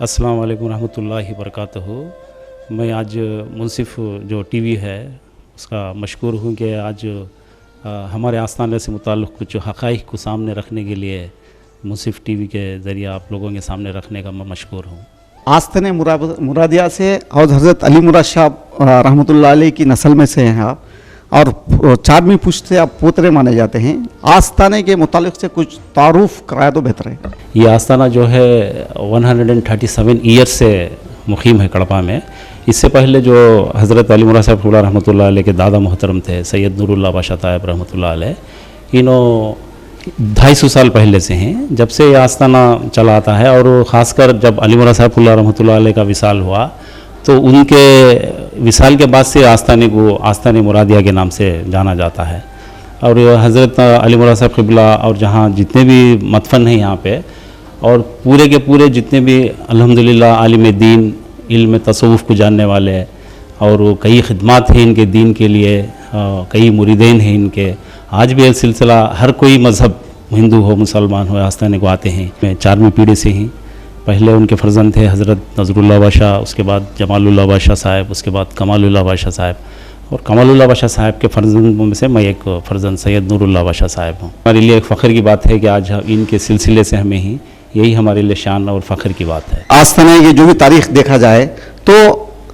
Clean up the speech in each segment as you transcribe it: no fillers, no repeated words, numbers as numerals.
अस्सलाम वालेकुम रहमतुल्लाहि वबरकातुहू। मैं आज मुंसिफ जो टीवी है उसका मशकूर हूँ कि आज हमारे आस्थाने से मुताल्लिक़ कुछ हक़ाइक़ को सामने रखने के लिए मुंसिफ टीवी के ज़रिए आप लोगों के सामने रखने का मैं मशकूर हूँ। आस्थाने मुरादिया से और हज़रत अली मुराद साहब रहमतुल्लाह अलैह की नस्ल में से हैं आप, और 4वीं पुश्त से आप पोतरे माने जाते हैं। आस्थाने के मुतालिक से कुछ तारुफ कराया तो बेहतर है। ये आस्थाना जो है 137 ईयर से मुक़ीम है कड़पा में। इससे पहले जो हज़रत अली मुराद साहब रहमतुल्लाह अलैह के दादा मोहतरम थे सैयद नूरुल्लाह बादशाह साहब रहमतुल्लाह अलैह, इन्हों 250 साल पहले से हैं जब से ये आस्थाना चला आता है। और ख़ासकर जब अली मुराद साहब रहमतुल्लाह अलैह का विसाल हुआ तो उनके विसाल के बाद से आस्थाने को आस्थाने मुरादिया के नाम से जाना जाता है। और हज़रत अली मुराद साहब क़िबला और जहाँ जितने भी मदफन हैं यहाँ पे, और पूरे के पूरे जितने भी अल्हम्दुलिल्लाह आलिम दीन इल्म तसव्वुफ़ को जानने वाले, और कई खिदमात हैं इनके दीन के लिए, कई मुरीदैन हैं इनके। आज भी ये सिलसिला हर कोई मज़हब, हिंदू हो मुसलमान हो, आस्थाने को आते हैं। मैं 4वीं पीढ़ी से ही, पहले उनके फ़र्जंद थे हज़रत नज़रुल्लाह बादशाह, उसके बाद जमालुल्लाह बादशाह साहब, उसके बाद कमालुल्लाह बादशाह साहब, और कमालुल्लाह बादशाह साहब के फ़र्जंदों में से मैं एक फ़र्जंद सैयद नूरुल्लाह बादशाह साहब हूँ। हमारे लिए एक फ़ख्र की बात है कि आज इनके सिलसिले से हमें ही, यही हमारे लिए शान और फ़ख्र की बात है। आस्थाने की जो भी तारीख़ देखा जाए तो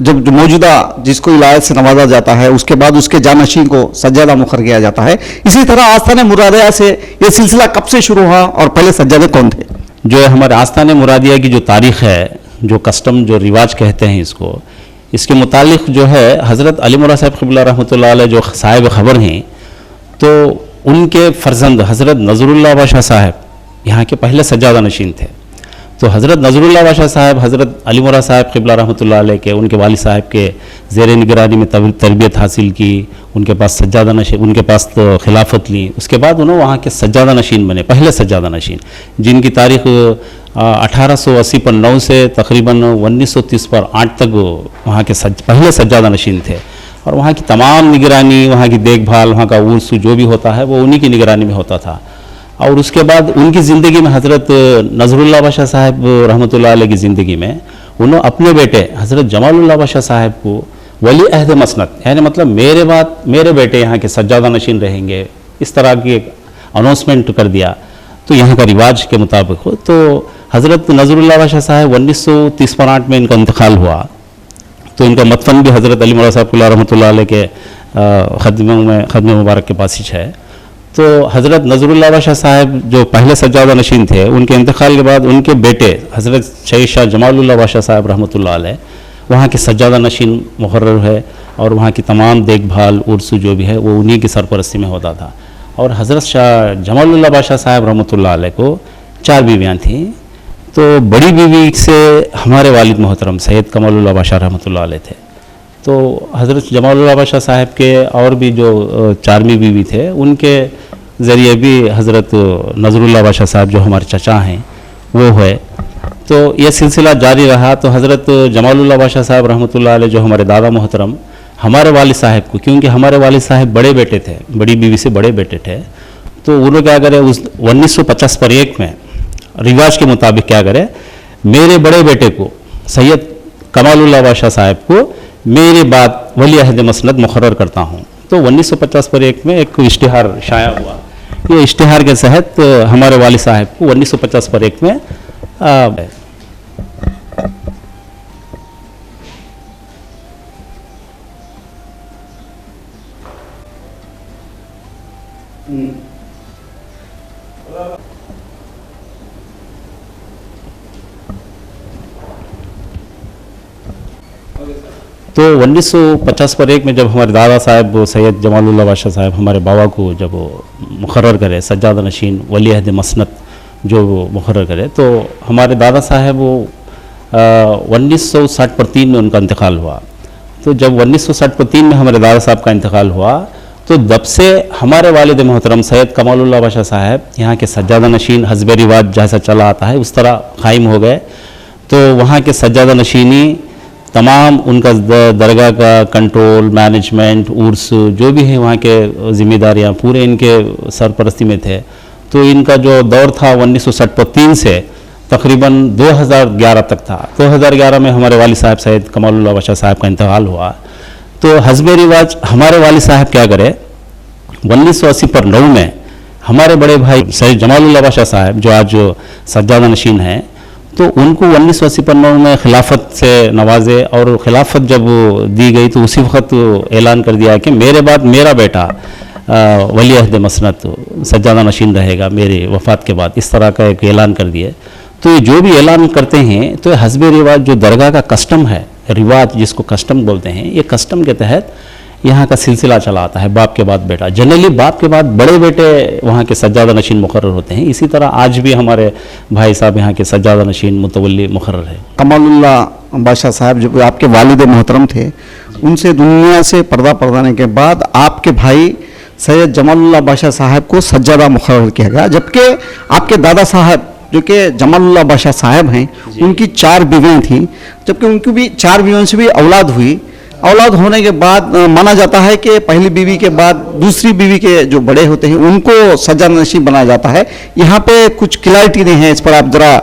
जब जो मौजूदा जिसको इलायत से नवाजा जाता है उसके बाद उसके जानशीन को सज्जादा मुखर किया जाता है। इसी तरह आस्थाने मुरादिया से ये सिलसिला कब से शुरू हुआ और पहले सज्जादे कौन थे? जो हमारे आस्थाने मुरादिया की जो तारीख़ है, जो कस्टम, जो रिवाज कहते हैं इसको, इसके मुतालिक जो है हज़रत अली मुराद साहब क़िबला रहमतुल्लाह अलैह जो साहिब ख़बर हैं, तो उनके फ़र्जंद हज़रत नज़रुल्लाह बादशाह साहब यहाँ के पहले सज्जादा नशीन थे। तो हज़रत नज़रुल्लाह बादशाह साहब हज़रत अली मुराद साहब क़िबला रहमतुल्लाह अलैह के, उनके वालिद साहब के ज़ेर निगरानी में तरबियत हासिल की, उनके पास सज्जादा नशीन, उनके पास तो खिलाफत ली। उसके बाद उन्होंने वहाँ के सज्जादा नशीन बने, पहले सज्जादा नशीन, जिनकी तारीख़ 1880 पर 9 से तकरीबन 1930 पर 8 तक वहाँ के पहले सज्जादा नशीन थे। और वहाँ की तमाम निगरानी, वहाँ की देखभाल, वहाँ का उर्स जो भी होता है वो उन्हीं की निगरानी में होता था। और उसके बाद उनकी ज़िंदगी में हज़रत नज़रुल्लाह बादशाह साहब रहमतुल्लाह अलैह की ज़िंदगी में उन्होंने अपने बेटे हज़रत जमालुल्लाह बादशाह साहब को वली अहद मसनद, यानी मतलब मेरे बेटे यहाँ के सज्जादा नशीन रहेंगे, इस तरह की एक अनाउंसमेंट कर दिया। तो यहाँ का रिवाज के मुताबिक हो तो हज़रत नज़रुल्लाह बादशाह साहब 1930 पर 8 में इनका इंतकाल हुआ। तो इनका मदफन भी हज़रत अली मुराद साहब रहमतुल्लाह अलैह के ख़दम मुबारक के पास ही है। तो हज़रत नज़रुल्लाह बादशाह साहब जो पहले सज्जादा नशीन थे, उनके इंतकाल के बाद उनके बेटे हज़रत शहीद शाह जमालुल्लाह बादशाह साहब रहमतुल्लाह अलैह वहाँ के सज्जादा नशीन मुकर्रर है। और वहाँ की तमाम देखभाल उर्स जो भी है वो उन्हीं की सरपरस्ती में होता था। और हज़रत शाह जमालुल्लाह बादशाह साहब रहमतुल्लाह अलैह को 4 बीवियाँ थीं। तो बड़ी बीवी से हमारे वालिद मोहतरम सैयद कमालुल्लाह बादशाह रहमतुल्लाह अलैह थे। तो हज़रत जमालुल्लाह बादशाह साहब के और भी जो 4वीं बीवी थे, उनके ज़रिए भी हज़रत नज़रुल्लाह बादशाह साहब जो हमारे चचा हैं वो है। तो ये सिलसिला जारी रहा। तो हज़रत जमालुल्लाह बादशाह साहब रहमतुल्लाह अलैह जो हमारे दादा मोहतरम हमारे वालिद साहब को, क्योंकि हमारे वालिद साहब बड़े बेटे थे, बड़ी बीवी से बड़े बेटे थे, तो उन्होंने क्या करे, उस 1950 पर 1 में रिवाज के मुताबिक क्या करे, मेरे बड़े बेटे को सैयद कमालुल्लाह बादशाह साहब को मेरे बाद वली अहद मसनद मुकर्रर करता हूँ। तो 1950 पर 1 में एक इश्तिहार शाया हुआ। ये इश्तिहार के तहत हमारे वालिद साहब को 1950 पर 1 में तो 1950 पर 1 में जब हमारे दादा साहब सैयद जमालुल्लाह बादशाह साहब हमारे बाबा को जब मुकर्रर करे सज्जादा नशीन वली अहद मसनद जो मुकर्रर करे, तो हमारे दादा साहब वो 1960 पर 3 में उनका इंतकाल हुआ। तो जब 1963 में हमारे दादा साहब का इंतकाल हुआ तो तब से हमारे वालिद मोहतरम सैयद कमालुल्लाह बादशाह साहब यहाँ के सज्जादा नशीन हज़्ब रिवाज जैसा चला आता है उस तरह कायम हो गए। तो वहाँ के सज्जादा नशीनी तमाम उनका दरगाह का कंट्रोल मैनेजमेंट उर्स जो भी है वहाँ के जिम्मेदारियाँ पूरे इनके सरपरस्ती में थे। तो इनका जो दौर था 1963 से तकरीबन 2011 तक था। 2011 में हमारे वालिद साहब सैयद कमालुल्लाह बादशाह साहब का इंतकाल हुआ। तो हज़्ब रिवाज हमारे वालिद साहब क्या करे 1980 पर 9 में हमारे बड़े भाई सैयद जमालुल्लाह बादशाह साहब जो आज सज्जादा नशीन हैं तो उनको 1980 पर 9 में खिलाफत से नवाजे और खिलाफत जब दी गई तो उसी वक्त ऐलान कर दिया कि मेरे बाद मेरा बेटा वली अहद मसनत सज्जादा नशीन रहेगा मेरे वफ़ात के बाद, इस तरह का एक ऐलान कर दिए। तो ये जो भी ऐलान करते हैं तो हज़्ब रिवाज जो दरगाह का कस्टम है रिवाज जिसको कस्टम बोलते हैं ये कस्टम के तहत यहाँ का सिलसिला चला आता है बाप के बाद बेटा। जनरली बाप के बाद बड़े बेटे वहाँ के सज्जादा नशीन मुकर्रर होते हैं। इसी तरह आज भी हमारे भाई साहब यहाँ के सज्जादा नशीन मुतवल्ली मुकर्रर है। कमालुल्लाह बादशाह साहब जो आपके वालिद मोहतरम थे उनसे दुनिया से पर्दा पर्दाने के बाद आपके भाई सैयद जमालुल्लाह बादशाह साहब को सज्जादा मुकर्रर किया गया, जबकि आपके दादा साहब जो कि जमालुल्लाह बादशाह साहब हैं उनकी 4 बीवियाँ थीं, जबकि उनकी भी 4 बीवियों से भी औलाद हुई। औलाद होने के बाद माना जाता है कि पहली बीवी के बाद दूसरी बीवी के जो बड़े होते हैं उनको सज्जादा नशीन बनाया जाता है। यहाँ पे कुछ क्लैरिटी नहीं है, इस पर आप जरा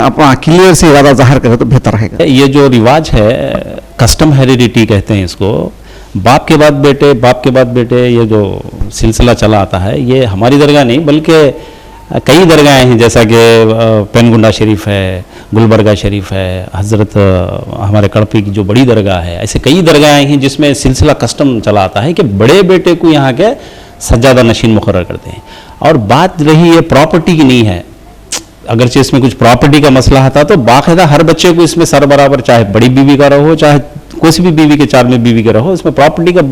अपना क्लियर से इरादा जाहिर करें तो बेहतर रहेगा। ये जो रिवाज है कस्टम हेरिडिटी कहते हैं इसको, बाप के बाद बेटे बाप के बाद बेटे ये जो सिलसिला चला आता है ये हमारी दरगाह नहीं बल्कि कई दरगाहें हैं जैसा कि पेनगुंडा शरीफ है, गुलबर्गा शरीफ है, हज़रत हमारे कड़पी की जो बड़ी दरगाह है, ऐसे कई दरगाहें हैं जिसमें सिलसिला कस्टम चला आता है कि बड़े बेटे को यहाँ के सज्जादा नशीन मुकर्रर करते हैं। और बात रही ये प्रॉपर्टी की नहीं है, अगरचे इसमें कुछ प्रॉपर्टी का मसला आता तो बाकायदा हर बच्चे को इसमें सर बराबर चाहे बड़ी बीवी का रहो चाहे कोई भी बीवी के 4वें बीवी का रहो इसमें प्रॉपर्टी का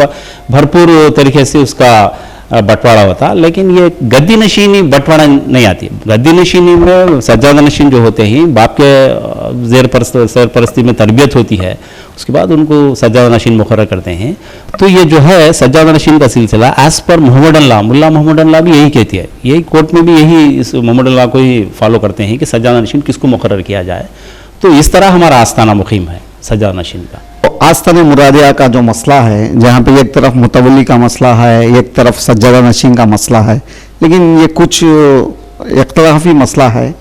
भरपूर तरीके से उसका बंटवारा होता। लेकिन ये गद्दी नशीनी बंटवारा नहीं आती। गद्दी नशीनी में सज्जादा नशीन जो होते हैं बाप के सरपरस्ती में तरबियत होती है उसके बाद उनको सज्जादा नशीन मुकर्रर करते हैं। तो ये जो है सज्जादा नशीन का सिलसिला एज पर मोहम्मद अल्लाह मुल्ला मोहम्मद अल्लाह भी यही कहती है, यही कोर्ट में भी यही इस मोहम्मद अल्लाह को ही फॉलो करते हैं कि सज्जादा नशीन किसको मुकर्रर किया जाए। तो इस तरह हमारा आस्ताना मुकीम है सज्जादा नशीन का। आस्ताने मुरादिया का जो मसला है जहाँ पे एक तरफ मुतवल्ली का मसला है एक तरफ सज्जादा नशीन का मसला है, लेकिन ये कुछ इख्तलाफी मसला है,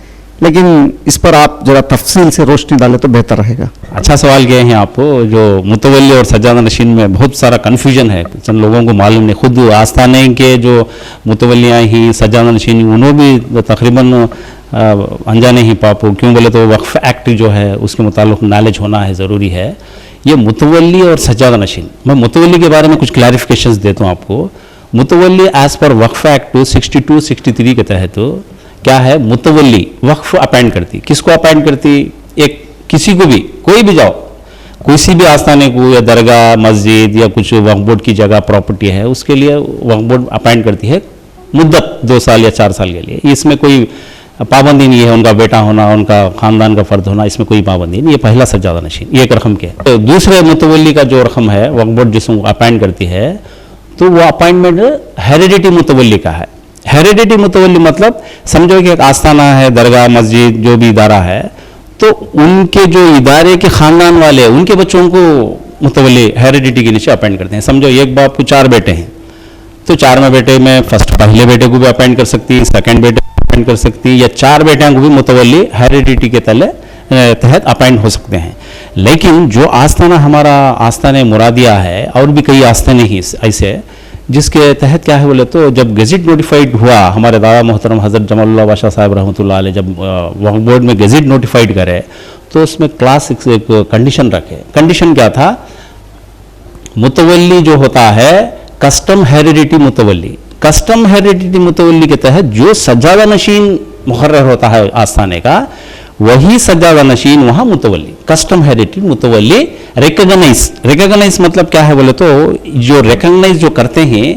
लेकिन इस पर आप जरा तफसील से रोशनी डालें तो बेहतर रहेगा। अच्छा सवाल किए हैं आप। जो मुतवल्ली और सज्जादा नशीन में बहुत सारा कन्फ्यूजन है, चंद लोगों को मालूम नहीं। खुद आस्ताने के जो मुतवल्लियाँ ही सज्जादा नशीन उन्होंने भी तकरीबन अनजाने ही पापो, क्यों बोले तो वक्फ एक्ट जो है उसके मुताल्लिक नॉलेज होना है ज़रूरी है। ये मुतवल्ली और सज्जादा नशीन, मैं मुतवल्ली के बारे में कुछ क्लैरिफिकेशंस देता हूँ आपको। मुतवल्ली एज पर वक्फ एक्ट 62-63 के तहत क्या है, मुतवल्ली वक्फ अपॉइंट करती। किसको अपॉइंट करती? एक किसी को भी, कोई भी जाओ किसी भी आस्थाने को या दरगाह मस्जिद या कुछ वक्फ बोर्ड की जगह प्रॉपर्टी है उसके लिए वक्फ बोर्ड अपॉइंट करती है मुद्दत 2 साल या 4 साल के लिए। इसमें कोई पाबंदी नहीं है, उनका बेटा होना उनका ख़ानदान का फ़र्द होना इसमें कोई पाबंदी नहीं। ये पहला सज्जादा नशीन ये एक रकम के। तो दूसरे मुतवल्ली का जो रकम है वक्फ बोर्ड जिसको अपॉइंट करती है तो वो अपॉइंटमेंट हेरिडिटी मुतवल्ली का है। हेरिडिटी मुतवल्ली मतलब समझो कि एक आस्थाना है, दरगाह मस्जिद जो भी इदारा है तो उनके जो इदारे के ख़ानदान वाले उनके बच्चों को मुतवल्ली हेरिडिटी के नीचे अपॉइंट करते हैं। समझो एक बाप को 4 बेटे हैं तो 4वें बेटे में पहले बेटे को भी अपॉइंट कर सकती है, सेकेंड बेटे कर सकती है, या 4 बेटियों को भी मुतवल्ली हेरिडिटी के तहत अपॉइंट हो सकते हैं। लेकिन जो आस्थाना हमारा आस्थाने मुरादिया है और भी कई आस्थाने ही ऐसे जिसके तहत क्या है बोले तो जब गेजेट नोटिफाइड हुआ हमारे दादा मोहतरम हज़रत जमालुल्लाह बादशाह साहब रहमतुल्लाह अलैह जब वक्फ बोर्ड में गेजेट नोटिफाइड करे तो उसमें क्लास एक कंडीशन रखे। कंडीशन क्या था? मुतवल्ली जो होता है कस्टम हेरिडिटी मुतवल्ली, कस्टम हेरिडिटी मुतवल्ली के तहत जो सज्जादा नशीन मुकर्रर होता है आस्थाने का वही सज्जादा नशीन वहाँ मुतवल्ली। कस्टम हेरिडिटी मुतवल्ली रिकॉग्नाइज मतलब क्या है बोले तो जो रिकॉग्नाइज जो करते हैं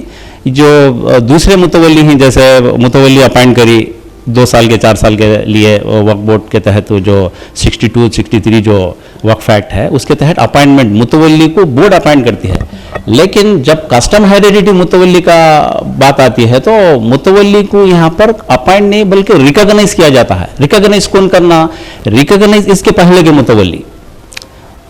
जो दूसरे मुतवल्ली हैं, जैसे मुतवल्ली अपॉइंट करी 2 साल के 4 साल के लिए वक्फ बोर्ड के तहत जो 62 63 जो वक्फ एक्ट है उसके तहत अपॉइंटमेंट मुतवल्ली को बोर्ड अपॉइंट करती है। लेकिन जब कस्टम हेरिडिटी मुतवल्ली का बात आती है तो मुतवल्ली को यहाँ पर अपॉइंट नहीं बल्कि रिकॉग्नाइज किया जाता है। रिकॉग्नाइज कौन करना? रिकॉग्नाइज इसके पहले के मुतवल्ली,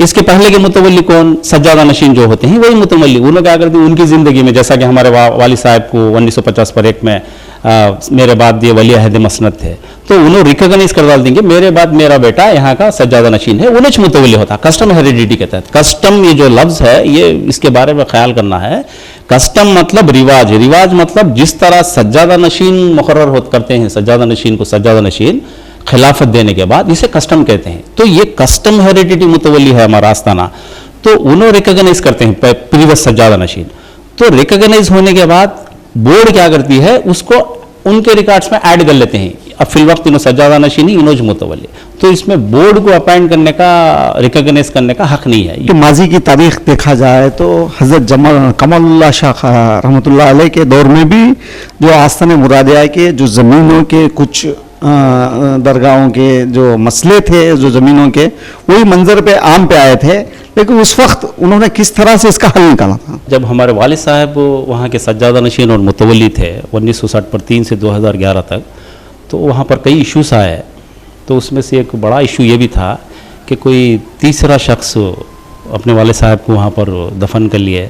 इसके पहले के मुतवल्ली कौन? सज्जादा नशीन जो होते हैं वही मुतवल्ली। उन्होंने क्या करती उनकी जिंदगी में, जैसा कि हमारे वालिद साहब को 1950 पर एक में मेरे बाद ये वली अहद मसनद थे, तो उन्होंने रिकॉग्नाइज कर डाल देंगे मेरे बाद मेरा बेटा यहाँ का सज्जादा नशीन है, उन्हें मुतवल्ली होता। कस्टम हेरिडिटी के तहत, कस्टम ये जो लफ्ज है ये इसके बारे में ख्याल करना है। कस्टम मतलब रिवाज, रिवाज मतलब जिस तरह सज्जादा नशीन मुकर्रर करते हैं सज्जादा नशीन को सज्जादा नशीन खिलाफत देने के बाद, इसे कस्टम कहते हैं। तो ये कस्टम हेरिडिटी मुतवल्ली है हमारा आस्ताना, तो उन्होंने रिकॉग्नाइज करते हैं प्रीवियस सज्जादा नशीन। तो रिकॉग्नाइज होने के बाद बोर्ड क्या करती है उसको उनके रिकॉर्ड्स में ऐड कर लेते हैं। अब फिल वक्त इन्हों सज्जादा नशीनी इनोज मुतवल्ली, तो इसमें बोर्ड को अपॉइंट करने का, रिकॉग्नाइज करने का हक नहीं है। कि माजी की तारीख देखा जाए तो हज़रत कमालुल्लाह शाह रहमतुल्लाह अलैह के दौर में भी जो आस्ताने मुरादिया के जो ज़मीनों के कुछ दरगाहों के जो मसले थे, जो ज़मीनों के, वही मंजर पे आम पे आए थे। लेकिन उस वक्त उन्होंने किस तरह से इसका हल निकाला था? जब हमारे वालिद साहब वहाँ के सज्जादा नशीन और मुतवल्ली थे 1960 पर 3 से 2011 तक, तो वहाँ पर कई इश्यूज आए। तो उसमें से एक बड़ा इशू ये भी था कि कोई तीसरा शख्स अपने वालिद साहब को वहाँ पर दफन कर लिए।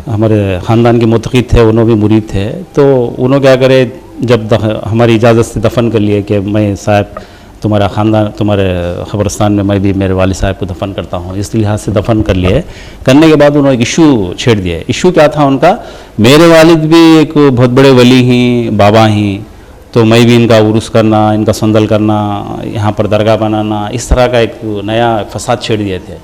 हमारे ख़ानदान के मुतक़िद थे, उन्होंने भी मुरीद थे, तो उन्होंने क्या करे जब हमारी इजाज़त से दफन कर लिए कि मैं साहब तुम्हारा ख़ानदान, तुम्हारे ख़बरस्तान में मैं भी मेरे वालिद साहब को दफन करता हूँ, इस लिहाज से दफन कर लिए। करने के बाद उन्होंने एक इशू छेड़ दिया। इशू क्या था उनका? मेरे वालिद भी एक बहुत बड़े वली ही बाबा ही, तो मैं भी इनका उर्स करना, इनका संदल करना, यहाँ पर दरगाह बनाना, इस तरह का एक नया फसाद छेड़ दिए थे।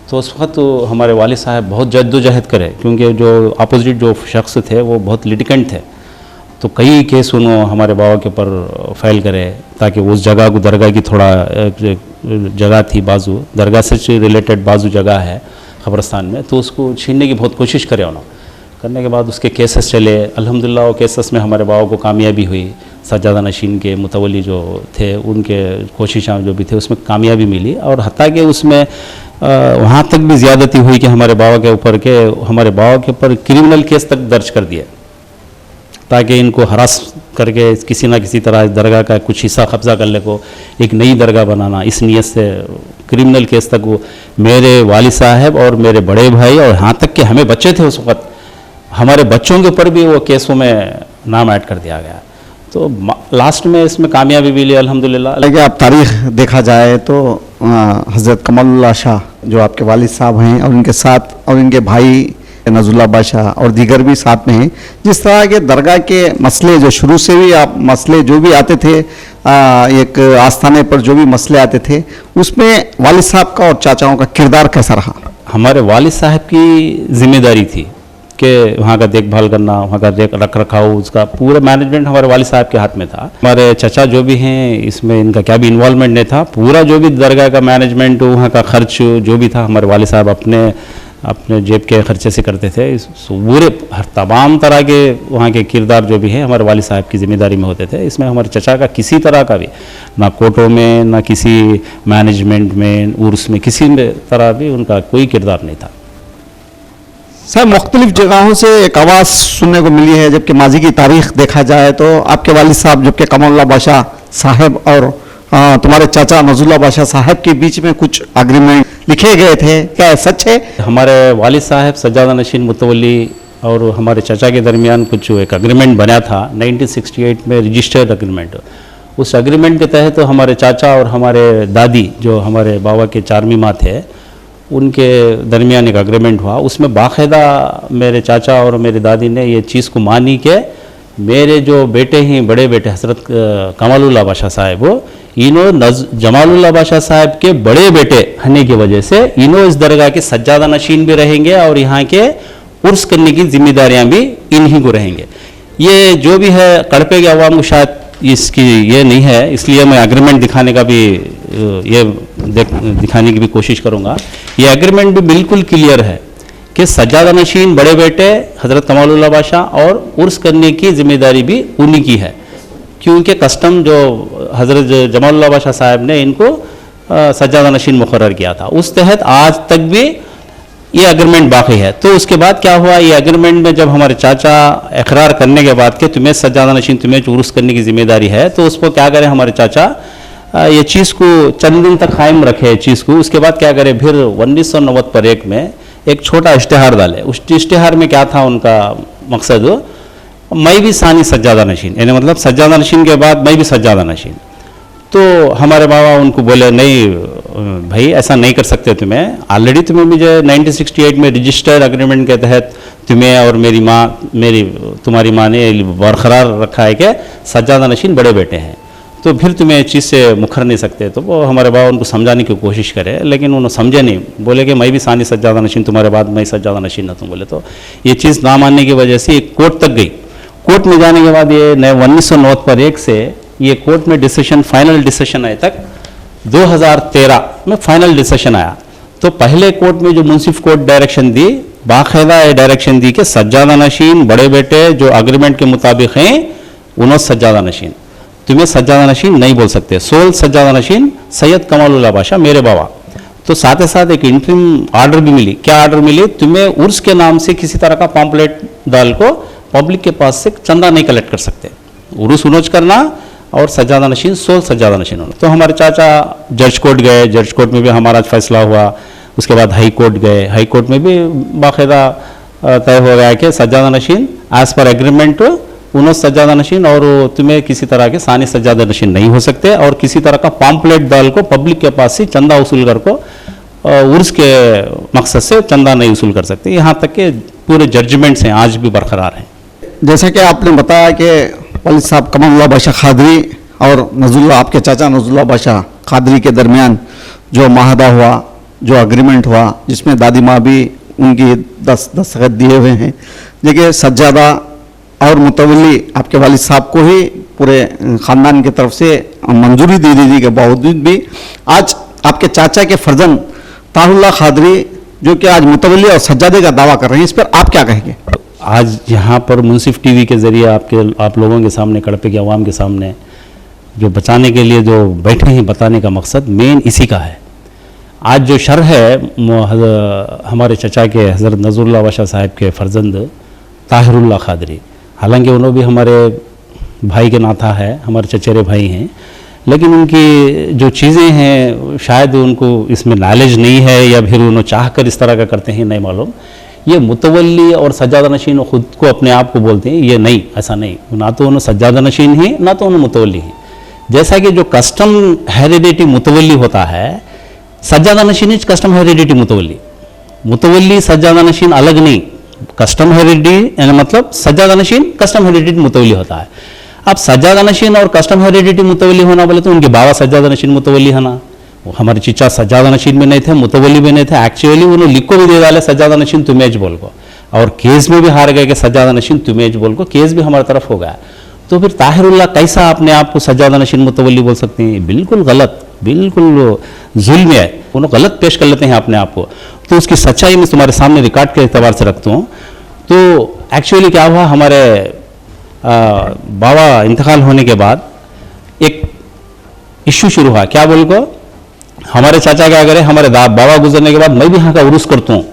तो उस वक्त तो हमारे वालिद साहब बहुत जद्दोजहद करे, क्योंकि जो अपोजिट जो शख्स थे वो बहुत लिटिकेंट थे। तो कई केस उन्होंने हमारे बाबा के ऊपर फाइल करे ताकि उस जगह को, दरगाह की थोड़ा जगह थी बाजू, दरगाह से रिलेटेड बाजू जगह है ख़बरस्तान में, तो उसको छीनने की बहुत कोशिश करे उन्होंने। करने के बाद उसके केसेस चले, अल्हम्दुलिल्लाह वो केसेस में हमारे बाबा को कामयाबी हुई। सज्जादा नशीन के मुतवल्ली जो थे उनके कोशिशें जो भी थे उसमें कामयाबी मिली, और हत्ता कि उसमें वहाँ तक भी ज़्यादती हुई कि हमारे बाबा के ऊपर क्रिमिनल केस तक दर्ज कर दिए ताकि इनको हरास करके किसी ना किसी तरह दरगाह का कुछ हिस्सा कब्जा कर ले को एक नई दरगाह बनाना, इस नीयत से क्रिमिनल केस तक वो मेरे वालिद साहब और मेरे बड़े भाई और यहाँ तक कि हमें बच्चे थे उस वक्त, हमारे बच्चों के ऊपर भी वो केसों में नाम ऐड कर दिया गया। तो लास्ट में इसमें कामयाबी मिली अल्हम्दुलिल्लाह। लेकिन अब तारीख देखा जाए तो हज़रत कमालुल्लाह शाह जो आपके वालिद साहब हैं और उनके साथ और इनके भाई नज़रुल्लाह बादशाह और दीगर भी साथ में हैं, जिस तरह के दरगाह के मसले जो शुरू से भी आप मसले जो भी आते थे, एक आस्थाने पर जो भी मसले आते थे, उसमें वालिद साहब का और चाचाओं का किरदार कैसा रहा? हमारे वालिद साहब की जिम्मेदारी थी कि वहाँ का देखभाल करना, वहाँ का रख रखाव, उसका पूरा मैनेजमेंट हमारे वालिद साहब के हाथ में था। हमारे चचा जो भी हैं इसमें इनका क्या भी इन्वॉल्वमेंट नहीं था, पूरा जो भी दरगाह का मैनेजमेंट, वहाँ का खर्च जो भी था हमारे वालिद साहब अपने जेब के खर्चे से करते थे। पूरे हर तमाम तरह के वहाँ के किरदार जो भी हैं हमारे वालिद साहब की जिम्मेदारी में होते थे। इसमें हमारे चचा का किसी तरह का भी ना कोर्टों में, ना किसी मैनेजमेंट में, उर्स में, किसी तरह भी उनका कोई किरदार नहीं था। सर, मुख्तलिफ जगहों से एक आवाज़ सुनने को मिली है, जबकि माजी की तारीख देखा जाए तो आपके वालिद साहब जबकि कमालुल्लाह बादशाह साहब और तुम्हारे चाचा नज़रुल्लाह बादशाह साहब के बीच में कुछ एग्रीमेंट लिखे गए थे, क्या सच है? हमारे वालिद साहब सज्जादा नशीन मुतवल्ली और हमारे चाचा के दरमियान कुछ एक एग्रीमेंट बना था 1968 में, रजिस्टर्ड एग्रीमेंट। उस एग्रीमेंट के तहत तो हमारे चाचा और हमारे दादी जो हमारे बाबा के 4वीं माँ थे उनके दरमियान एक एग्रीमेंट हुआ। उसमें बाकायदा मेरे चाचा और मेरी दादी ने ये चीज़ को मानी कि मेरे जो बेटे हैं, बड़े बेटे हज़रत कमालुल्लाह बादशाह साहब, इन्हों जमालुल्लाह बादशाह साहब के बड़े बेटे होने की वजह से इन्हों इस दरगाह के सज्जादा नशीन भी रहेंगे और यहाँ के उर्स करने की जिम्मेदारियाँ भी इन्हीं को रहेंगे। ये जो भी है कड़पे के अवाम को शायद इसकी ये नहीं है, इसलिए मैं एग्रीमेंट दिखाने का भी दिखाने की भी कोशिश करूँगा। ये एग्रीमेंट भी बिल्कुल क्लियर है कि सज्जादा नशीन बड़े बेटे हज़रत कमालुल्लाह बादशाह और उर्स करने की जिम्मेदारी भी उन्हीं की है। क्योंकि कस्टम जो हज़रत जमालुल्लाह बादशाह साहब ने इनको सज्जादा नशीन मुकर्रर किया था, उस तहत आज तक भी ये एग्रीमेंट बाकी है। तो उसके बाद क्या हुआ, ये एग्रीमेंट में जब हमारे चाचा इकरार करने के बाद कि तुम्हें सज्जादा नशीन, तुम्हें उर्स करने की जिम्मेदारी है, तो उसको क्या करें हमारे चाचा ये चीज़ को चंद दिन तक कायम रखे चीज़ को। उसके बाद क्या करें, फिर 1991 में एक छोटा इश्तिहार डाले। उस इश्तिहार में क्या था उनका मकसद, मैं भी सानी सज्जादा नशीन, यानी मतलब सज्जादा नशीन के बाद मैं भी सज्जादा नशीन। तो हमारे बाबा उनको बोले नहीं भाई ऐसा नहीं कर सकते, तुम्हें ऑलरेडी तुम्हें मुझे 1968 में रजिस्टर्ड एग्रीमेंट के तहत तुम्हें और मेरी माँ, तुम्हारी माँ ने बरकरार रखा है कि सज्जादा नशीन बड़े बेटे हैं, तो फिर तुम्हें इस चीज़ से मुखर नहीं सकते। तो वो हमारे बाबा उनको समझाने की कोशिश करे, लेकिन उन्होंने समझे नहीं, बोले कि मैं भी सानी सज्जादा नशीन, तुम्हारे बाद मैं सज्जादा नशीन न तुम बोले। तो ये चीज़ ना मानने की वजह से कोर्ट तक गई। कोर्ट में जाने के बाद ये 1991 से ये कोर्ट में डिसीजन, फाइनल डिसीजन आए तक 2013 में फाइनल डिसीजन आया। तो पहले कोर्ट में जो मुंसिफ कोर्ट डायरेक्शन दी, बाकायदा ये डायरेक्शन दी कि सज्जादा नशीन बड़े बेटे जो एग्रीमेंट के मुताबिक हैं उन्होंने सज्जादा नशीन, तुम्हें सज्जादा नशीन नहीं बोल सकते। सोल सज्जादा नशीन सैयद कमालुल्लाह बादशाह मेरे बाबा। तो साथ ही साथ एक इंटरिम ऑर्डर भी मिली। क्या ऑर्डर मिली, तुम्हें उर्स के नाम से किसी तरह का पॉम्पलेट डाल को पब्लिक के पास से चंदा नहीं कलेक्ट कर सकते। उर्स उनोज करना और सज्जादा नशीन, सोल सज्जादा नशीन होना। तो हमारे चाचा जज कोर्ट गए, जज कोर्ट में भी हमारा फैसला हुआ। उसके बाद हाई कोर्ट गए, हाई कोर्ट में भी बाकायदा तय हो गया कि सज्जादा नशीन एज पर एग्रीमेंट उन्होंने सज्जादा नशीन और तुम्हें किसी तरह के सानी सज्जादा नशीन नहीं हो सकते, और किसी तरह का पॉम्पलेट डाल को पब्लिक के पास से चंदा वसूल कर को उर्स के मकसद से चंदा नहीं वसूल कर सकते। यहाँ तक के पूरे जजमेंट्स हैं आज भी बरकरार हैं। जैसा कि आपने बताया कि वालिद साहब कमालुल्लाह बादशाह खादरी और नज़रुल्लाह, आपके चाचा नज़रुल्लाह बादशाह खादरी के दरमियान जो माहदा हुआ, जो एग्रीमेंट हुआ, जिसमें दादी माँ भी उनकी दस्तखत दिए हुए हैं, देखिए सज्जादा और मुतवल्ली आपके वालिद साहब को ही पूरे ख़ानदान की तरफ से मंजूरी दे दी के बावजूद भी आज आपके चाचा के फर्जंद तारुल्लाह खादरी जो कि आज मुतवल्ली और सज्जादे का दावा कर रहे हैं, इस पर आप क्या कहेंगे? आज यहाँ पर मुंसिफ टीवी के ज़रिए आप लोगों के सामने, कड़पे के अवाम के सामने जो बचाने के लिए जो बैठे हैं, बताने का मकसद मेन इसी का है। आज जो शर है हमारे चचा के हज़रत नज़रुल्लाह बादशाह साहब के फर्जंद ताहिरुल्लाह खादरी, हालांकि उन्होंने भी हमारे भाई के नाता है, हमारे चचेरे भाई हैं, लेकिन उनकी जो चीज़ें हैं शायद उनको इसमें नॉलेज नहीं है या फिर उन्होंने चाह कर इस तरह का करते हैं, नहीं मालूम। ये मुतवल्ली और सज्जादा नशीन खुद को अपने आप को बोलते हैं, ये नहीं, ऐसा नहीं, ना तो उन्होंने सज्जादा नशीन है ना तो उन्होंने मुतवल्ली है। जैसा कि जो कस्टम हेरिडिटी मुतवल्ली होता है, सज्जादा नशीन इज कस्टम हेरिडिटी मुतवल्ली। मुतवल्ली सज्जादा नशीन अलग नहीं, कस्टम हेरिडिटी यानी मतलब सज्जादा नशीन कस्टम हेरिडिटी मुतवल्ली होता है। अब सज्जादा नशीन और कस्टम हेरिडिटी मुतवल्ली होना बोले तो उनके बाबा सज्जादा नशीन मुतवल्ली है ना, हमारे चीचा सज्जादा नशीन में नहीं थे, मुतवल्ली भी नहीं थे। एक्चुअली उन्होंने लिखो भी दे डाले सज्जादा नशीन तुमेज बोल को, और केस में भी हार गए कि सज्जादा नशीन तुमेज बोल को, केस भी हमारी तरफ हो गया। तो फिर ताहिरुल्लाह कैसा अपने आप को सज्जादा नशीन मुतवल्ली बोल सकते हैं? बिल्कुल गलत, बिल्कुल जुल्म है, उन्होंने गलत पेश कर लेते हैं अपने आप को। तो उसकी सच्चाई मैं तुम्हारे सामने रिकॉर्ड के एतबार से रखता हूँ। तो एक्चुअली क्या हुआ, हमारे बाबा इंतकाल होने के बाद एक इश्यू शुरू हुआ। क्या बोल को, हमारे चाचा क्या करे, हमारे बाबा गुजरने के बाद मैं भी यहाँ का उर्स करता हूँ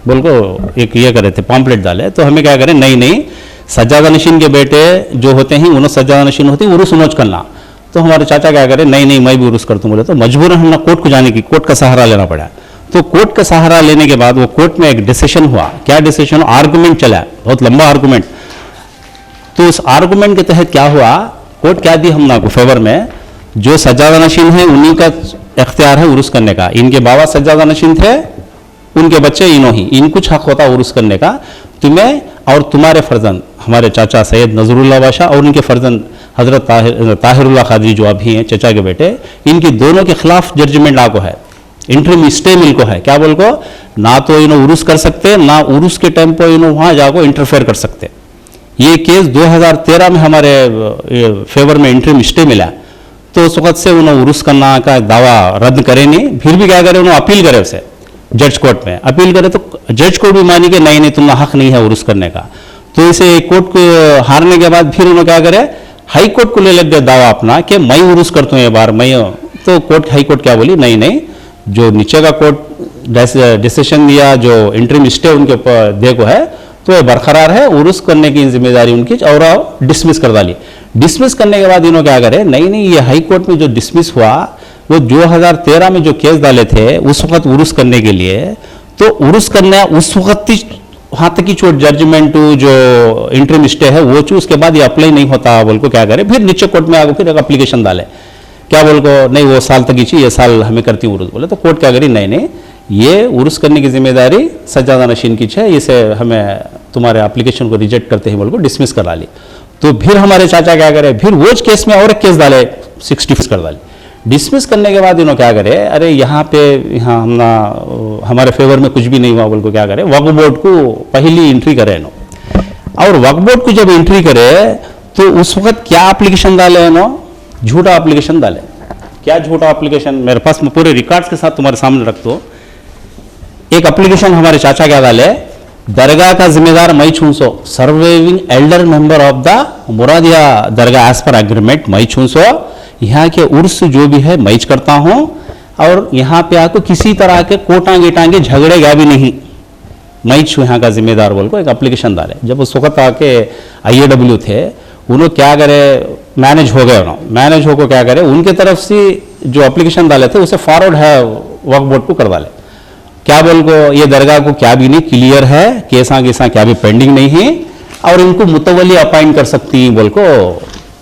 बोल को एक ये करे थे, पॉम्पलेट डाले। तो हमें क्या करें, नहीं नहीं, सज्जादा नशीन के बेटे जो होते हैं उन्होंने सज्जादा नशीन होती है, उर्स उनोज करना। तो हमारे चाचा क्या करें, नहीं नहीं मैं भी उर्स करता हूँ बोले। तो मजबूरन हमने कोर्ट को जाने की, कोर्ट का सहारा लेना पड़ा। तो कोर्ट का सहारा लेने के बाद वो कोर्ट में एक डिसीजन हुआ। क्या डिसीजन? आर्गूमेंट चला, बहुत लंबा आर्गूमेंट। तो उस आर्गूमेंट के तहत क्या हुआ, कोर्ट क्या दी हमना को फेवर में, जो सज्जादा नशीन है उन्हीं का इख्तियार है उर्स करने का। इनके बाबा सज्जादा नशीन थे, उनके बच्चे इन्हों ही, इन कुछ हक होता उर्स करने का। तुम्हें और तुम्हारे फर्जंद हमारे चाचा सैयद नज़रुल्लाह बादशाह और उनके फर्जंद हज़रत ताहिरुल्लाह खादरी जो अभी हैं चचा के बेटे, इनकी दोनों के खिलाफ जजमेंट लागू है, इंटरिम स्टे मिल को है। क्या बोल को, ना तो इन्हों उर्स कर सकते, ना उर्स के टाइम पर इन्हों वहाँ जाको इंटरफेयर कर सकते। ये केस 2013 में हमारे फेवर में इंटरिम स्टे मिला। तो उस वक्त से उन्होंने उर्स करना का दावा रद्द करे नहीं, फिर भी क्या करे, उन्होंने अपील करे, उसे जज कोर्ट में अपील करे। तो जज कोर्ट भी मानी कि नहीं नहीं तुम्हें हक नहीं है उर्स करने का। तो इसे कोर्ट को हारने के बाद फिर उन्होंने क्या करे, हाई कोर्ट को ले लग गया दावा अपना कि मैं उर्स करता हूँ ये बार मैं, तो कोर्ट हाई कोर्ट क्या बोली, नहीं नहीं, जो नीचे का कोर्ट डिसीजन दिया, जो इंटरिम स्टे उनके ऊपर देखो है, तो ये बरकरार है, उर्स करने की जिम्मेदारी उनकी, और डिसमिस कर डाली। डिसमिस करने के बाद इन्होंने क्या करे, नहीं नहीं, ये हाई कोर्ट में जो डिसमिस हुआ वो 2013 में जो केस डाले थे उस वक्त उर्स करने के लिए, तो उर्स करना उस वक्त वहाँ तक की जो जजमेंट जो इंटरिम स्टे है वो चूज, उसके बाद ये अप्लाई नहीं होता बोल को क्या करे, फिर नीचे कोर्ट में आगे फिर एक एप्लीकेशन डाले, क्या बोल को नहीं वो साल तक ही चाहिए, ये साल हमें करती उर्स बोले, तो कोर्ट क्या करी, नहीं नहीं, ये उर्स करने की जिम्मेदारी सज्जादा नशीन की है, इसे हमें तुम्हारे एप्लीकेशन को रिजेक्ट करते ही बोल को डिसमिस करा ली। तो फिर हमारे चाचा क्या करे, फिर वो केस में और एक केस डाले, 60 कर डाली। डिसमिस करने के बाद इन्होंने क्या करे, अरे यहाँ पे हमारे फेवर में कुछ भी नहीं हुआ बोल को क्या करे, वक्फ बोर्ड को पहली एंट्री करे नो, और वक्फ बोर्ड को जब एंट्री करे तो उस वक्त क्या एप्लीकेशन डाले नो, झूठा एप्लीकेशन डाले। क्या झूठा एप्लीकेशन, मेरे पास मैं पूरे रिकॉर्ड्स के साथ तुम्हारे सामने रख दो। एक एप्लीकेशन हमारे चाचा क्या डाले, दरगाह का जिम्मेदार मैं छूंसो, surviving elder member of the Muradiya dargah as per agreement मैं छूंसो, यहाँ के उर्स जो भी है मैं करता हूँ, और यहाँ पे आकर किसी तरह के कोटांगे टांगे झगड़ेगा भी नहीं, मैं छू यहाँ का जिम्मेदार बोल को एक एप्लीकेशन डाले। जब उस वक्त आके IAW थे, उन्होंने क्या करे, मैनेज हो गए, उन्होंने मैनेज होकर क्या करे, उनके तरफ से जो एप्लीकेशन डाले थे उसे फॉरवर्ड है वक्फ बोर्ड को कर डाले, क्या बोल को ये दरगाह को क्या भी नहीं क्लियर है, केसा केसा क्या भी पेंडिंग नहीं है, और इनको मुतवली अपॉइंट कर सकती हैं बोल को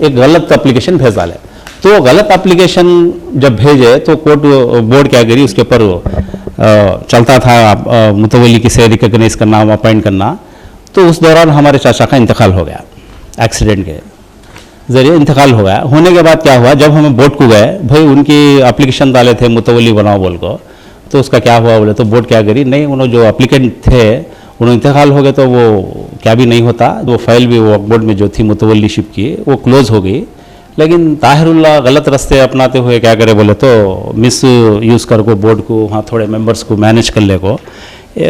एक गलत एप्लीकेशन भेज डाले। तो गलत एप्लीकेशन जब भेजे तो कोर्ट बोर्ड क्या करी, उसके ऊपर चलता था मुतवली किसे रिकॉग्नाइज करना, अपॉइंट करना। तो उस दौरान हमारे चाचा का इंतकाल हो गया, एक्सीडेंट के जरिए इंतकाल हो गया। होने के बाद क्या हुआ, जब हम बोर्ड को गए, भाई उनकी एप्लीकेशन डाले थे मुतवली बनाओ बोल को, तो उसका क्या हुआ बोले, तो बोर्ड क्या करी, नहीं उन्होंने जो एप्लीकेंट थे उन्होंने इंतकाल हो गए, तो वो क्या भी नहीं होता, वो फाइल भी वो बोर्ड में जो थी मुतवलीशिप की वो क्लोज हो गई। लेकिन ताहिरुल्लाह गलत रास्ते अपनाते हुए क्या करे बोले, तो मिस यूज़ कर को बोर्ड को वहाँ थोड़े मेंबर्स को मैनेज कर ले को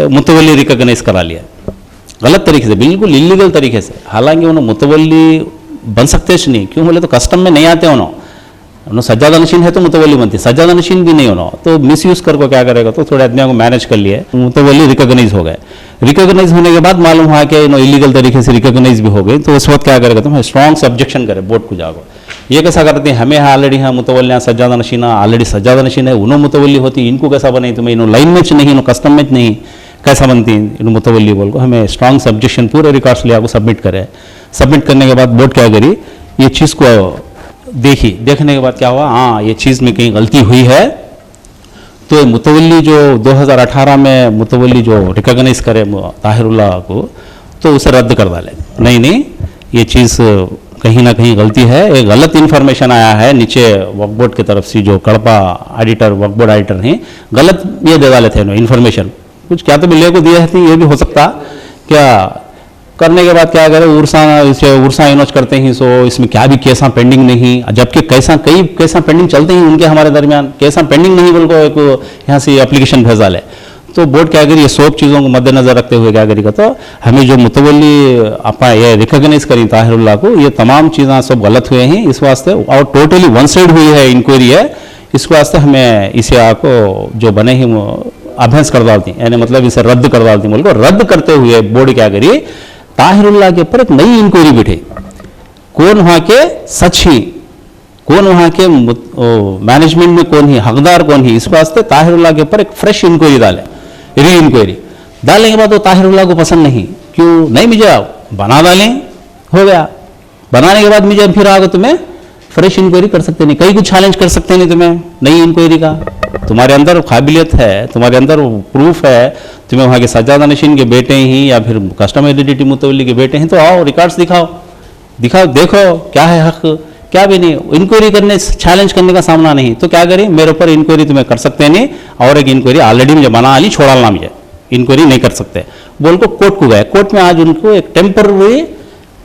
मुतवली रिकॉग्नाइज करा लिया गलत तरीके से, बिल्कुल इलीगल तरीके से। हालांकि उन्होंने मुतवली बन सकते नहीं, क्यों बोले तो कस्टम में नहीं आते उन्होंने सज्जादा नशीन है तो मुतवली बनती, सज्जादा नशीन भी नहीं होना, तो मिस यूज़ कर को क्या करेगा, तो थोड़े आदमियों को मैनेज कर लिए, मुतवली रिकॉग्नाइज हो गए। रिकॉग्नाइज होने के बाद मालूम हुआ कि इलीगल तरीके से रिकॉग्नाइज भी हो गई, तो उस वक्त क्या करेगा, तो स्ट्रॉन्ग से ऑब्जेक्शन करे बोर्ड को जाओ। ये कैसा करते हैं, हमें ऑलरेडी हाँ मुतवली सज्जादा नशीना ऑलरेडी सज्जादा नशीन है, उन्होंने मुतवली होती, इनको कैसा बने, तुम्हें इन्होंने लाइन में नहीं, इन्होंने कस्टम में नहीं, कैसा बनती इन मुतवली बोल को। हमें स्ट्रॉन्ग से ऑब्जेक्शन पूरे रिकॉर्ड्स ले आपको सबमिट करे। सबमिट करने के बाद बोर्ड क्या करी, ये चीज़ को देखी, देखने के बाद क्या हुआ, हाँ ये चीज़ में कहीं गलती हुई है, तो मुतवली जो 2018 में मुतवली जो रिकॉग्नाइज करे ताहिरुल्लाह को, तो उसे रद्द कर डाले। नहीं नहीं, ये चीज़ कहीं ना कहीं गलती है, एक गलत इन्फॉर्मेशन आया है नीचे वक्फ बोर्ड की तरफ से, जो कड़पा ऑडिटर वक्फ बोर्ड ऑडिटर हैं, गलत ये दे डाले थे इन्फॉर्मेशन, कुछ क्या तो बिल्ले को दिए थे, ये भी हो सकता क्या। करने के बाद क्या करे, उर्सा इनोच करते हैं, सो इसमें क्या भी केसा पेंडिंग नहीं, जबकि कई केसा पेंडिंग चलते हैं उनके हमारे दरमियान, केसा पेंडिंग नहीं बोल को एक यहाँ से एप्लीकेशन भेजा ले। तो बोर्ड क्या करी, ये सब चीज़ों को मद्देनजर रखते हुए क्या करेगा, तो हमें जो मुतवली अपना ये रिकॉग्नाइज करी ताहिरुल्लाह को, ये तमाम चीज़ें सब गलत हुए हैं इस वास्ते, और टोटली वन साइड हुई है इंक्वायरी है, इस वास्ते हमें इसे आपको जो बने ही अभ्यास कर डालती, यानी मतलब इसे रद्द कर डालती। बोल को रद्द करते हुए बोर्ड क्या करी, ताहिरुल्लाह के ऊपर एक नई इंक्वायरी बैठे, कौन वहाँ के सच ही, कौन वहाँ के मैनेजमेंट में कौन ही हकदार कौन ही, इस वास्ते ताहिरुल्लाह के ऊपर एक फ्रेश इंक्वायरी डाले, री इंक्वायरी डालने के बाद वो ताहिरुल्लाह को पसंद नहीं, क्यों नहीं, मुझे बना डालें, हो गया, बनाने के बाद मुझे फिर आगे तुम्हें फ्रेश इंक्वायरी कर सकते नहीं, कहीं कुछ चैलेंज कर सकते नहीं तुम्हें नई इंक्वायरी का, तुम्हारे अंदर काबिलियत है, तुम्हारे अंदर प्रूफ है, तुम्हें वहाँ के सज्जादा नशीन के बेटे ही या फिर कस्टम आइडेंटिटी मुतवली के बेटे हैं, तो आओ रिकॉर्ड्स दिखाओ, देखो क्या है हक, क्या भी नहीं, इंक्वायरी करने चैलेंज करने का सामना नहीं, तो क्या करें, मेरे ऊपर इंक्वायरी तुम्हें कर सकते नहीं, और एक इंक्वायरी ऑलरेडी मुझे बना ली, छोड़ाना मुझे, इंक्वायरी नहीं कर सकते बोल को कोर्ट को गए। कोर्ट में आज उनको एक टेम्पररी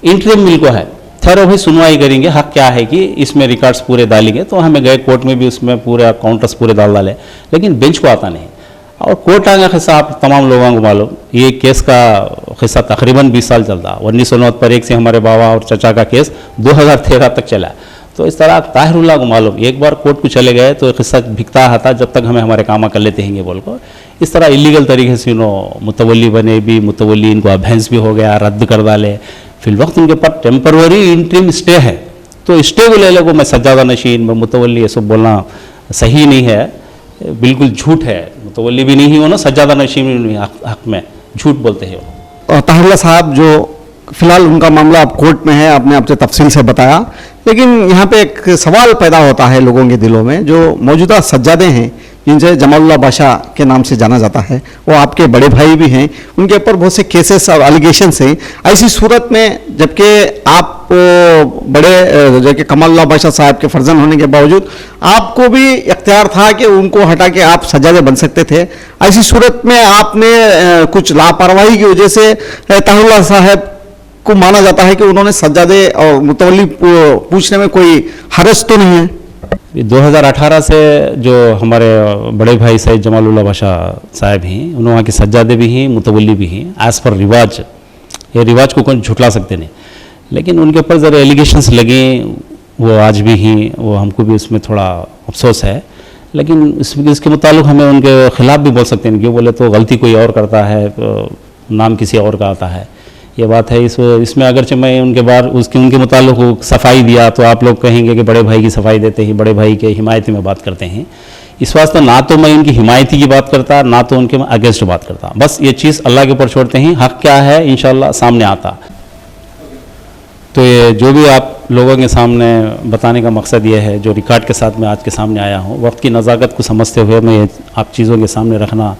इंटरिम मिल को है, ठहरो भाई सुनवाई करेंगे, हक क्या है कि इसमें रिकॉर्ड्स पूरे डालेंगे, तो हमें गए कोर्ट में भी उसमें पूरे काउंटर्स पूरे डाले, लेकिन बेंच को आता नहीं। और कोटा का किस्सा आप तमाम लोगों को मालूम, ये केस का किस्सा तकरीबन 20 साल चलता। 1991 से हमारे बाबा और चचा का केस 2013 तक चला। तो इस तरह ताहिरुल्लाह को मालूम, एक बार कोर्ट को चले गए तो किस्सा भिगता आता जब तक हमें हमारे काम कर लेते हैं बोल को। इस तरह इलीगल तरीके से मुतवली बने भी, मुतवली इनको अभेंस भी हो गया, रद्द कर डाले। फिर वक्त उनके पास टेम्पररी इंटरिम स्टे है, तो स्टे को ले लो को मैं सज्जादा नशीन में मुतवली ये सब बोलना सही नहीं है, बिल्कुल झूठ है। मुतवली भी नहीं हो ना, सज्जादा नशीन भी नहीं, हक में झूठ बोलते हैं वो। ताहिरुल्लाह साहब जो फिलहाल उनका मामला अब कोर्ट में है, आपने आपसे तफसील से बताया, लेकिन यहाँ पे एक सवाल पैदा होता है लोगों के दिलों में। जो मौजूदा सज्जादे हैं जिनसे जमालुल्लाह बादशाह के नाम से जाना जाता है, वो आपके बड़े भाई भी हैं, उनके ऊपर बहुत से केसेस और एलिगेशंस हैं। ऐसी सूरत में जबकि आप बड़े जो कि कमालुल्लाह बादशाह साहब के फर्जंद होने के बावजूद आपको भी इख्तियार था कि उनको हटा के आप सज्जादे बन सकते थे, ऐसी सूरत में आपने कुछ लापरवाही की वजह से ताहिरुल्लाह साहब को माना जाता है कि उन्होंने सज्जादे और मुतवली पूछने में कोई हरज तो नहीं है। 2018 से जो हमारे बड़े भाई सैयद जमालुल्लाह बादशाह साहब हैं, उन्होंने वहाँ के सज्जादे भी हैं, मुतवली भी हैं, एज़ पर रिवाज। ये रिवाज को कोई झुटला सकते नहीं, लेकिन उनके ऊपर ज़रा एलिगेशंस लगे, वो आज भी हैं, वो हमको भी उसमें थोड़ा अफसोस है। लेकिन इसके मुताल्लिक़ हमें उनके ख़िलाफ़ भी बोल सकते हैं, क्यों बोले तो गलती कोई और करता है, नाम किसी और का आता है, ये बात है। इसमें अगरचे मैं उनके मुताल्लिक़ सफाई दिया तो आप लोग कहेंगे कि बड़े भाई की सफाई देते ही, बड़े भाई के हिमायती में बात करते हैं। इस वास्ते ना तो मैं उनकी हिमायती की बात करता, ना तो उनके अगेंस्ट बात करता, बस ये चीज़ अल्लाह के ऊपर छोड़ते हैं। हक़ क्या है इंशाअल्लाह सामने आता। तो ये जो भी आप लोगों के सामने बताने का मकसद ये है, जो रिकॉर्ड के साथ मैं आज के सामने आया हूँ, वक्त की नज़ाकत को समझते हुए मैं आप चीज़ों के सामने रखना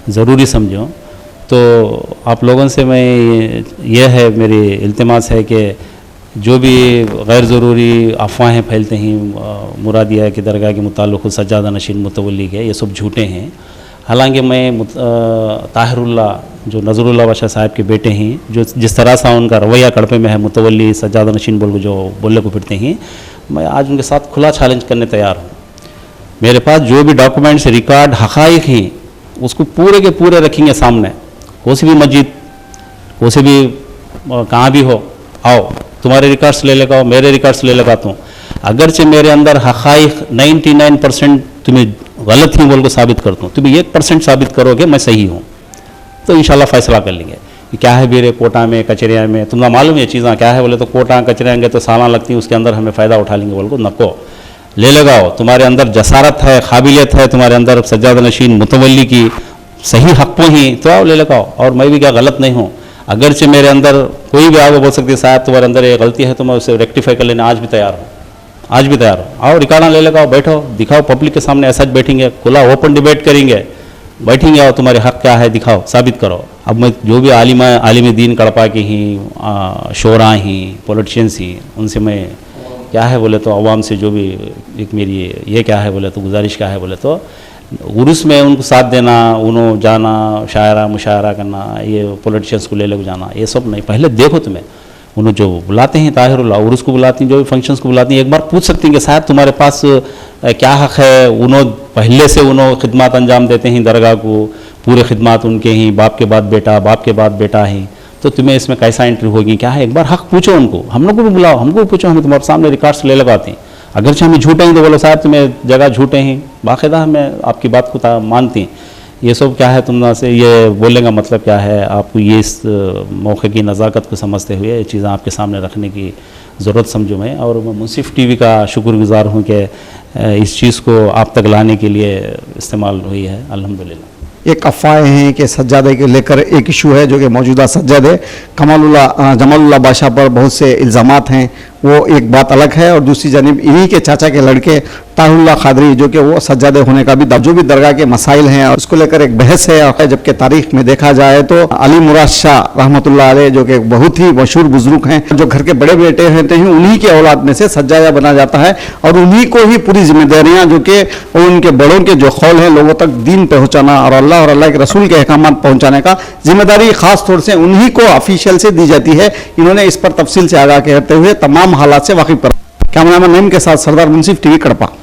ज़रूरी समझूँ। तो आप लोगों से मैं ये है, मेरी इल्तिमास है कि जो भी गैर ज़रूरी अफवाहें फैलते हैं मुरादिया की दरगाह के मुताल्लिक़ सज्जादा नशीन मुतवली के, ये सब झूठे हैं। हालांकि मैं ताहिरुल्लाह जो नज़रुल्लाह बादशाह साहब के बेटे हैं, जो जिस तरह से उनका रवैया कड़पे में है, मुतवली सज्जादा नशीन बोल जो बोलने को फिरते हैं, मैं आज उनके साथ खुला चैलेंज करने तैयार हूँ। मेरे पास जो भी डॉक्यूमेंट्स, रिकॉर्ड, हक़ाइक़ हैं, उसको पूरे के पूरे रखेंगे सामने। कोई भी मस्जिद, कोई भी कहाँ भी हो, आओ तुम्हारे रिकॉर्ड्स ले लेगा, मेरे रिकॉर्ड्स ले लगाता हूँ। अगरचे मेरे अंदर हक़ाइक़ 99% तुम्हें गलत ही बोल को साबित करता हूँ, तुम्हें 1% साबित करोगे मैं सही हूँ, तो इंशाल्लाह फ़ैसला कर लेंगे कि क्या है बेरे कोटा में, कचरिया में। तुम्हें मालूम ये चीज़ें क्या है बोले तो कोटा कचरिया तो सालान लगती हैं, उसके अंदर हमें फ़ायदा उठा लेंगे बोल को नको ले लगाओ। तुम्हारे अंदर जसारत है, काबिलियत है, तुम्हारे अंदर सज्जादा नशीन मुतवली की सही हक़ ही, तो आओ ले लगाओ। और मैं भी क्या गलत नहीं हूँ, अगरचे मेरे अंदर कोई भी आओ बोल सकती है साहब तुम्हारे अंदर ये गलती है, तो मैं उसे रेक्टिफाई कर लेने आज भी तैयार हूँ, आज भी तैयार हूँ। आओ रिकॉर्ड ले लगाओ, बैठो, दिखाओ, पब्लिक के सामने ऐसा बैठेंगे, खुला ओपन डिबेट करेंगे, बैठेंगे, आओ तुम्हारे हक़ क्या है दिखाओ, साबित करो। अब मैं जो भी आलिम दीन कड़पा के ही, शोरा ही, पॉलिटिशियंस ही, उनसे मैं क्या है बोले तो अवाम से जो भी एक मेरी ये क्या है बोले तो गुजारिश क्या है बोले तो उर्स में उनको साथ देना, उन्हों जाना, शायरा मुशायरा करना, ये पॉलिटिशियंस को ले ले जाना, ये सब नहीं। पहले देखो तुम्हें उन्होंने जो बुलाते हैं ताहिरुल्लाह, उर्स को बुलाती हैं, जो भी फंक्शंस को बुलाती हैं, एक बार पूछ सकती हैं कि साहब तुम्हारे पास क्या हक़ है। उन्होंने पहले से उन्होंने खिदमत अंजाम देते हैं दरगाह को, पूरे खिदमत उनके ही, बाप के बाद बेटा, बाप के बाद बेटा ही, तो तुम्हें इसमें कैसा एंट्री होगी, क्या है, एक बार हक़ पूछो उनको। हम लोग को भी बुलाओ, हमको भी पूछो, हम तुम्हारे सामने रिकॉर्ड्स ले लगाते हैं। अगर हम झूठे हैं तो बोलो साहब तुम्हें जगह झूठे हैं, बाकायदा हमें आपकी बात को मानती हैं। ये सब क्या है, तुम से ये बोलने का मतलब क्या है, आपको ये इस मौके की नज़ाकत को समझते हुए ये चीज़ें आपके सामने रखने की ज़रूरत समझूँ मैं। और मैं मुंसिफ टीवी का शुक्रगुज़ार हूँ कि इस चीज़ को आप तक लाने के लिए इस्तेमाल हुई है, अल्हम्दुलिल्लाह। एक अफवाहें हैं कि सज्जादे के लेकर एक इशू है, जो कि मौजूदा सज्जादे जमालुल्लाह बादशाह पर बहुत से इल्ज़ामात हैं, वो एक बात अलग है। और दूसरी जानिब इन्हीं के चाचा के लड़के ताहिरुल्लाह कादरी, जो कि वो सज्जादे होने का भी जो भी दरगाह के मसाइल हैं, और उसको लेकर एक बहस है। जबकि तारीख में देखा जाए तो अली मुराद शाह रहमतुल्लाह अलैह, जो कि बहुत ही मशहूर बुजुर्ग हैं, जो घर के बड़े बेटे होते हैं, उन्हीं के औलाद में से सज्जादा बना जाता है, और उन्हीं को ही पूरी जिम्मेदारियाँ, जो कि उनके बड़ों के जो कौल है, लोगों तक दीन पहुँचाना और अल्लाह के रसूल के अहकाम पहुँचाने का जिम्मेदारी खास तौर से उन्हीं को ऑफिशियल से दी जाती है। इन्होंने इस पर तफसील से आगाह करते हुए तमाम हालात से वाकिफ करा। कैमरामैन नईम के साथ सरदार मुंसिफ टीवी कड़पा।